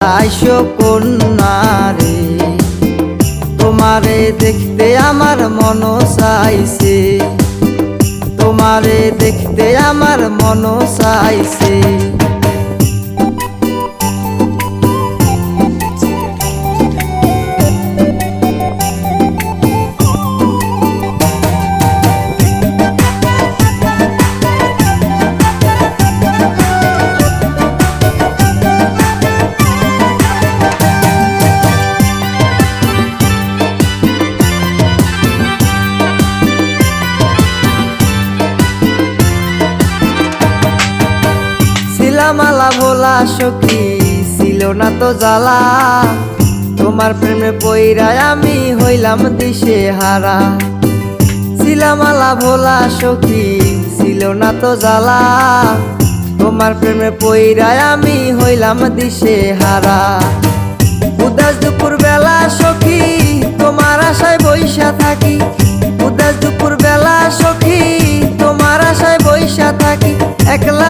আইসো কন্যা রে, তোমারে দেখতে আমার মন চাইছে, তোমারে দেখতে আমার মন চাইছে। মালা ভোলা সখী ছিল না তো জ্বালা, তোমার প্রেমে পইরায় আমি হইলাম দিশে হারা। শিলামালা ভোলা সখী ছিল না তো জ্বালা, তোমার প্রেমে পইরায় আমি হইলাম দিশে হারা। উদাস দুঃখ